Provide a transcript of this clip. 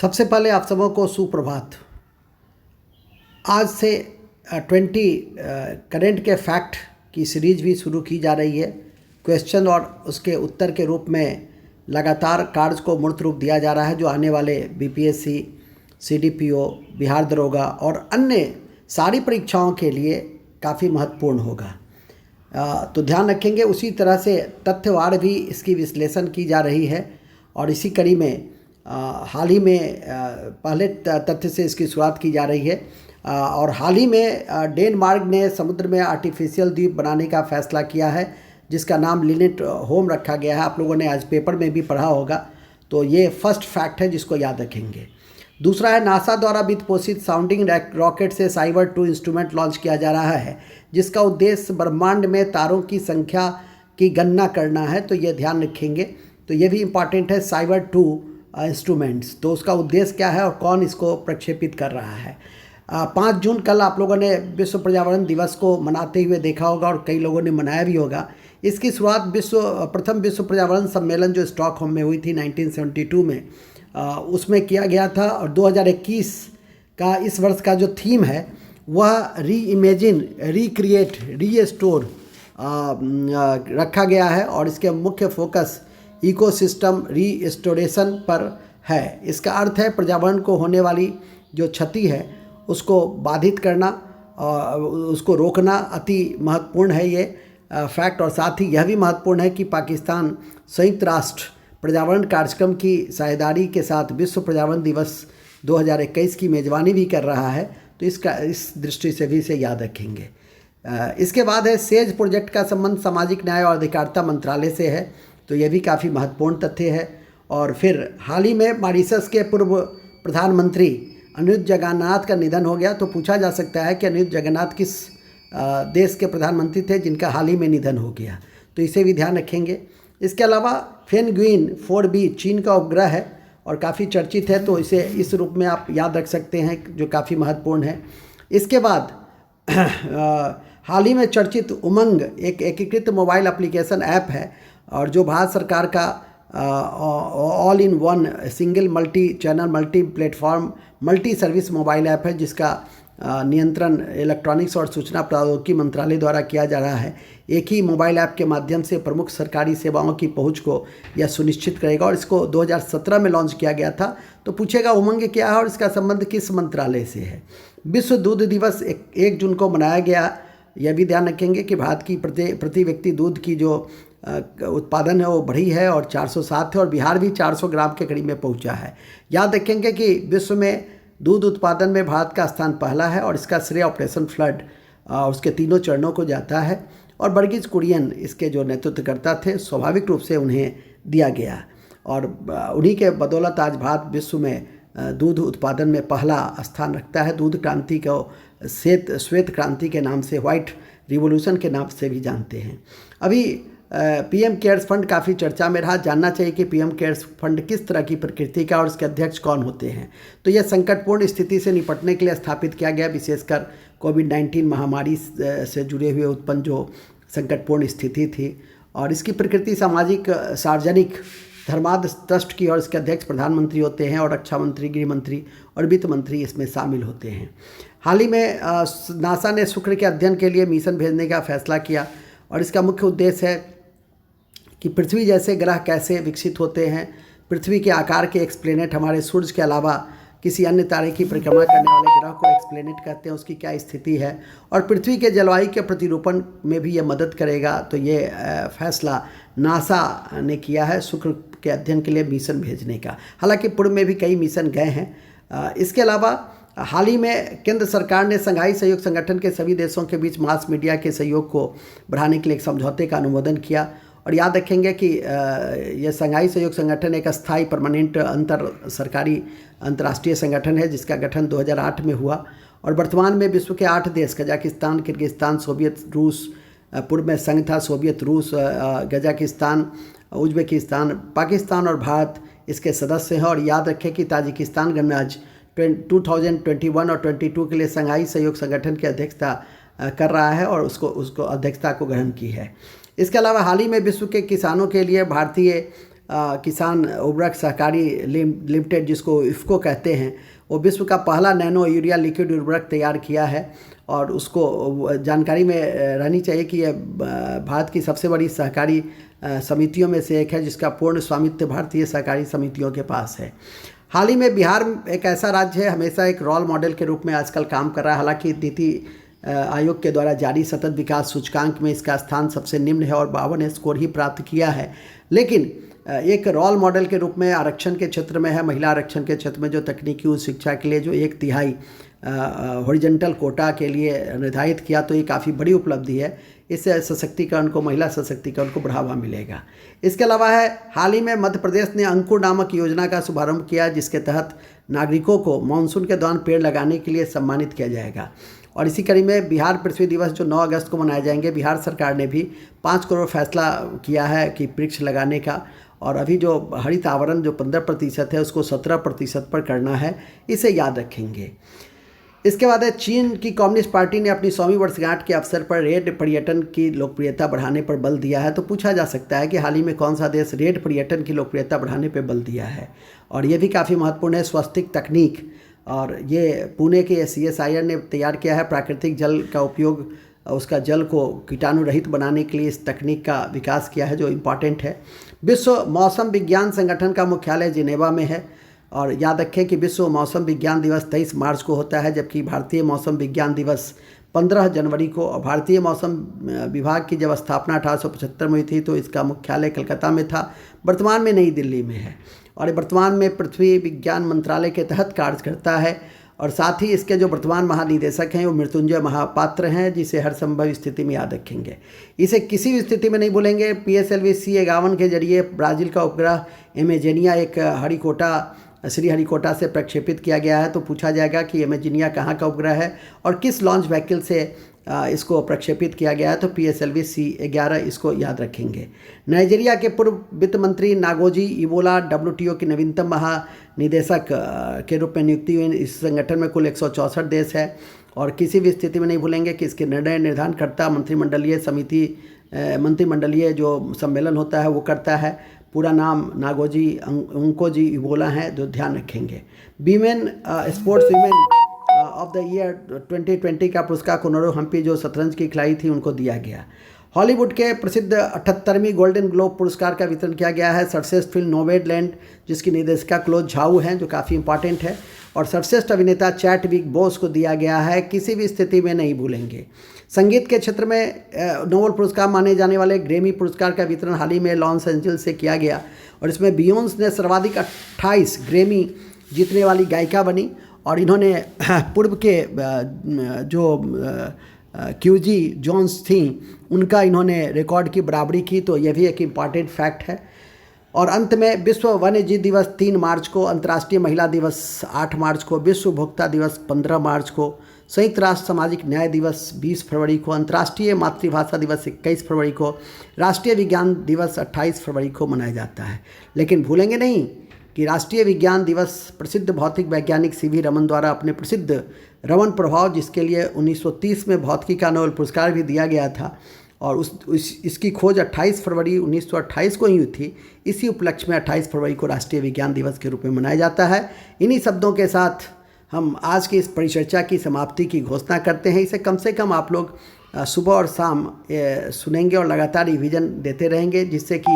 सबसे पहले आप सबों को सुप्रभात। आज से 20 करंट के फैक्ट की सीरीज भी शुरू की जा रही है। क्वेश्चन और उसके उत्तर के रूप में लगातार कार्य को मूर्त रूप दिया जा रहा है, जो आने वाले बीपीएससी, सीडीपीओ, बिहार दरोगा और अन्य सारी परीक्षाओं के लिए काफ़ी महत्वपूर्ण होगा। तो ध्यान रखेंगे। उसी तरह से तथ्यवार भी इसकी विश्लेषण की जा रही है और इसी कड़ी में हाल ही में पहले तथ्य से इसकी शुरुआत की जा रही है। और हाल ही में डेनमार्क ने समुद्र में आर्टिफिशियल द्वीप बनाने का फैसला किया है, जिसका नाम लिनेट होम रखा गया है। आप लोगों ने आज पेपर में भी पढ़ा होगा, तो ये फर्स्ट फैक्ट है जिसको याद रखेंगे। दूसरा है, नासा द्वारा वित्त पोषित साउंडिंग रॉकेट से साइबर 2 इंस्ट्रूमेंट लॉन्च किया जा रहा है, जिसका उद्देश्य ब्रह्मांड में तारों की संख्या की गणना करना है। तो ये ध्यान रखेंगे। तो ये भी इम्पॉर्टेंट है, साइबर 2 इंस्ट्रूमेंट्स। तो उसका उद्देश्य क्या है और कौन इसको प्रक्षेपित कर रहा है। 5 जून कल आप लोगों ने विश्व पर्यावरण दिवस को मनाते हुए देखा होगा और कई लोगों ने मनाया भी होगा। इसकी शुरुआत प्रथम विश्व पर्यावरण सम्मेलन जो स्टॉकहोम में हुई थी 1972 में, उसमें किया गया था। और 2021 का इस वर्ष का जो थीम है वह री इमेजिन, रिक्रिएट, रीस्टोर रखा गया है और इसके मुख्य फोकस इकोसिस्टम रीस्टोरेशन पर है। इसका अर्थ है पर्यावरण को होने वाली जो क्षति है उसको बाधित करना और उसको रोकना अति महत्वपूर्ण है ये फैक्ट। और साथ ही यह भी महत्वपूर्ण है कि पाकिस्तान संयुक्त राष्ट्र पर्यावरण कार्यक्रम की साझेदारी के साथ विश्व पर्यावरण दिवस 2021 की मेज़बानी भी कर रहा है। तो इस दृष्टि से भी इसे याद रखेंगे। इसके बाद है, सेज प्रोजेक्ट का संबंध सामाजिक न्याय और अधिकारिता मंत्रालय से है। तो यह भी काफ़ी महत्वपूर्ण तथ्य है। और फिर हाल ही में मॉरिशस के पूर्व प्रधानमंत्री अनिरुद्ध जगन्नाथ का निधन हो गया। तो पूछा जा सकता है कि अनिरुद्ध जगन्नाथ किस देश के प्रधानमंत्री थे जिनका हाल ही में निधन हो गया। तो इसे भी ध्यान रखेंगे। इसके अलावा फेनग्विन 4B चीन का उपग्रह है और काफ़ी चर्चित है, तो इसे इस रूप में आप याद रख सकते हैं, जो काफ़ी महत्वपूर्ण है। इसके बाद हाल ही में चर्चित उमंग एक एकीकृत मोबाइल एप्लीकेशन ऐप है और जो भारत सरकार का all in one single multi channel multi platform multi service mobile app है, जिसका नियंत्रण इलेक्ट्रॉनिक्स और सूचना प्रौद्योगिकी मंत्रालय द्वारा किया जा रहा है। एक ही मोबाइल ऐप के माध्यम से प्रमुख सरकारी सेवाओं की पहुंच को यह सुनिश्चित करेगा और इसको 2017 में लॉन्च किया गया था। तो पूछेगा उमंग क्या है और इसका संबंध किस मंत्रालय से है। विश्व दूध दिवस 1 जून को मनाया गया। यह भी ध्यान रखेंगे कि भारत की प्रति व्यक्ति दूध की जो उत्पादन है वो बढ़ी है और 407 है और बिहार भी 400 ग्राम के करीब में पहुंचा है। याद रखेंगे कि विश्व में दूध उत्पादन में भारत का स्थान पहला है और इसका श्रेय ऑपरेशन फ्लड उसके 3 चरणों को जाता है और वर्गीज कुरियन इसके जो नेतृत्वकर्ता थे, स्वाभाविक रूप से उन्हें दिया गया और उन्हीं के बदौलत आज भारत विश्व में दूध उत्पादन में पहला स्थान रखता है। दूध क्रांति को श्वेत क्रांति के नाम से, व्हाइट रिवॉल्यूशन के नाम से भी जानते हैं। अभी पीएम केयर्स फंड काफ़ी चर्चा में रहा। जानना चाहिए कि पीएम केयर्स फंड किस तरह की प्रकृति का और इसके अध्यक्ष कौन होते हैं। तो यह संकटपूर्ण स्थिति से निपटने के लिए स्थापित किया गया, विशेषकर कोविड-19 महामारी से जुड़े हुए उत्पन्न जो संकटपूर्ण स्थिति थी। और इसकी प्रकृति सामाजिक, सार्वजनिक, धर्मार्थ ट्रस्ट की और इसके अध्यक्ष प्रधानमंत्री होते हैं और रक्षा मंत्री, गृह मंत्री और वित्त मंत्री इसमें शामिल होते हैं। हाल ही में नासा ने शुक्र के अध्ययन के लिए मिशन भेजने का फैसला किया और इसका मुख्य उद्देश्य है कि पृथ्वी जैसे ग्रह कैसे विकसित होते हैं, पृथ्वी के आकार के एक्सप्लेनेट, हमारे सूरज के अलावा किसी अन्य तारे की परिक्रमा करने वाले ग्रह को एक्सप्लेनेट कहते हैं, उसकी क्या स्थिति है और पृथ्वी के जलवायु के प्रतिरूपण में भी ये मदद करेगा। तो ये फैसला नासा ने किया है शुक्र के अध्ययन के लिए मिशन भेजने का। हालांकि पूर्व में भी कई मिशन गए हैं। इसके अलावा हाल ही में केंद्र सरकार ने संघाई सहयोग संगठन के सभी देशों के बीच मास मीडिया के सहयोग को बढ़ाने के लिए एक समझौते का अनुमोदन किया। और याद रखेंगे कि यह संघाई सहयोग संगठन एक अस्थायी परमानेंट सरकारी अंतर्राष्ट्रीय संगठन है, जिसका गठन 2008 में हुआ और वर्तमान में विश्व के 8 देश, कजाकिस्तान, किर्गिस्तान, सोवियत रूस, पूर्व में संघ था सोवियत रूस, कजाकिस्तान, उज्बेकिस्तान, पाकिस्तान और भारत इसके सदस्य हैं। और याद रखें कि ताजिकिस्तान गणराज्य 2021 और 22 के लिए संघाई सहयोग संगठन की अध्यक्षता कर रहा है और उसको अध्यक्षता को ग्रहण की है। इसके अलावा हाल ही में विश्व के किसानों के लिए भारतीय किसान उर्वरक सहकारी लिमिटेड, जिसको इफ़को कहते हैं, वो विश्व का पहला नैनो यूरिया लिक्विड उर्वरक तैयार किया है। और उसको जानकारी में रहनी चाहिए कि यह भारत की सबसे बड़ी सहकारी समितियों में से एक है, जिसका पूर्ण स्वामित्व भारतीय सहकारी समितियों के पास है। हाल ही में बिहार एक ऐसा राज्य है, हमेशा एक रोल मॉडल के रूप में आजकल काम कर रहा है। हालांकि नीति आयोग के द्वारा जारी सतत विकास सूचकांक में इसका स्थान सबसे निम्न है और 52 स्कोर ही प्राप्त किया है, लेकिन एक रोल मॉडल के रूप में आरक्षण के क्षेत्र में है। महिला आरक्षण के क्षेत्र में जो तकनीकी उच्च शिक्षा के लिए जो 1/3 हॉरिजॉन्टल कोटा के लिए निर्धारित किया, तो ये काफ़ी बड़ी उपलब्धि है। इससे सशक्तिकरण को, महिला सशक्तिकरण को बढ़ावा मिलेगा। इसके अलावा है, हाल ही में मध्य प्रदेश ने अंकुर नामक योजना का शुभारंभ किया, जिसके तहत नागरिकों को मानसून के दौरान पेड़ लगाने के लिए सम्मानित किया जाएगा। और इसी कड़ी में बिहार पृथ्वी दिवस जो 9 अगस्त को मनाए जाएंगे, बिहार सरकार ने भी 5 करोड़ फैसला किया है कि वृक्ष लगाने का। और अभी जो हरित आवरण जो 15% है, उसको 17% पर करना है, इसे याद रखेंगे। इसके बाद है, चीन की कम्युनिस्ट पार्टी ने अपनी 100वीं वर्षगांठ के अवसर पर रेड पर्यटन की लोकप्रियता बढ़ाने पर बल दिया है। तो पूछा जा सकता है कि हाल ही में कौन सा देश रेड पर्यटन की लोकप्रियता बढ़ाने पर बल दिया है। और ये भी काफ़ी महत्वपूर्ण है, स्वस्तिक तकनीक। और ये पुणे के CSIR ने तैयार किया है। प्राकृतिक जल का उपयोग, उसका जल को कीटाणु रहित बनाने के लिए इस तकनीक का विकास किया है, जो इम्पॉर्टेंट है। विश्व मौसम विज्ञान संगठन का मुख्यालय जिनेवा में है। और याद रखें कि विश्व मौसम विज्ञान दिवस 23 मार्च को होता है, जबकि भारतीय मौसम विज्ञान दिवस 15 जनवरी को। और भारतीय मौसम विभाग की जब स्थापना 1875 में हुई थी, तो इसका मुख्यालय कलकत्ता में था, वर्तमान में नई दिल्ली में है। और ये वर्तमान में पृथ्वी विज्ञान मंत्रालय के तहत कार्य करता है। और साथ ही इसके जो वर्तमान महानिदेशक हैं, वो मृत्युंजय महापात्र हैं, जिसे हर संभव स्थिति में याद रखेंगे। इसे किसी भी स्थिति में नहीं भूलेंगे। PSLV C51 के जरिए ब्राज़ील का उपग्रह इमेजिनिया एक श्रीहरिकोटा से प्रक्षेपित किया गया है। तो पूछा जाएगा कि इमेजिनिया कहाँ का उपग्रह है और किस लॉन्च व्हीकल से इसको प्रक्षेपित किया गया है। तो PSLV C11 इसको याद रखेंगे। नाइजीरिया के पूर्व वित्त मंत्री नागोजी इबोला WTO की नवीनतम महानिदेशक के रूप में नियुक्ति हुई। इस संगठन में कुल 164 देश है। और किसी भी स्थिति में नहीं भूलेंगे कि इसके निर्णय निर्धारणकर्ता मंत्रिमंडलीय जो सम्मेलन होता है वो करता है। पूरा नाम नागोजी उंकोजी इबोला है, जो ध्यान रखेंगे। Women sports women of the year 2020 का पुरस्कार कोनोरो हम्पी, जो शतरंज की खिलाड़ी थी, उनको दिया गया। हॉलीवुड के प्रसिद्ध 78वीं गोल्डन ग्लोब पुरस्कार का वितरण किया गया है। सर्वश्रेष्ठ फिल्म नोमैडलैंड, जिसकी निर्देशिका क्लोज झाऊ हैं, जो काफ़ी इंपॉर्टेंट है। और सर्वश्रेष्ठ अभिनेता चैडविक बोस को दिया गया है, किसी भी स्थिति में नहीं भूलेंगे। संगीत के क्षेत्र में नोबेल पुरस्कार माने जाने वाले ग्रैमी पुरस्कार का वितरण हाल ही में लॉस एंजल्स से किया गया। और इसमें बियोंस ने सर्वाधिक 28 ग्रैमी जीतने वाली गायिका बनी। और इन्होंने पूर्व के जो QG जोन्स थी, उनका इन्होंने रिकॉर्ड की बराबरी की। तो यह भी एक इम्पॉर्टेंट फैक्ट है। और अंत में विश्व वन्यजीव दिवस 3 मार्च को, अंतर्राष्ट्रीय महिला दिवस 8 मार्च को, विश्व उपभोक्ता दिवस 15 मार्च को, संयुक्त राष्ट्र सामाजिक न्याय दिवस 20 फरवरी को, अंतर्राष्ट्रीय मातृभाषा दिवस 21 फरवरी को, राष्ट्रीय विज्ञान दिवस 28 फरवरी को मनाया जाता है। लेकिन भूलेंगे नहीं कि राष्ट्रीय विज्ञान दिवस प्रसिद्ध भौतिक वैज्ञानिक CV रमन द्वारा अपने प्रसिद्ध रमन प्रभाव, जिसके लिए 1930 में भौतिकी का नोबेल पुरस्कार भी दिया गया था, और इसकी खोज 28 फरवरी 1928 को ही हुई थी। इसी उपलक्ष्य में 28 फरवरी को राष्ट्रीय विज्ञान दिवस के रूप में मनाया जाता है। इन्हीं शब्दों के साथ हम आज की इस परिचर्चा की समाप्ति की घोषणा करते हैं। इसे कम से कम आप लोग सुबह और शाम सुनेंगे और लगातार रिवीजन देते रहेंगे, जिससे कि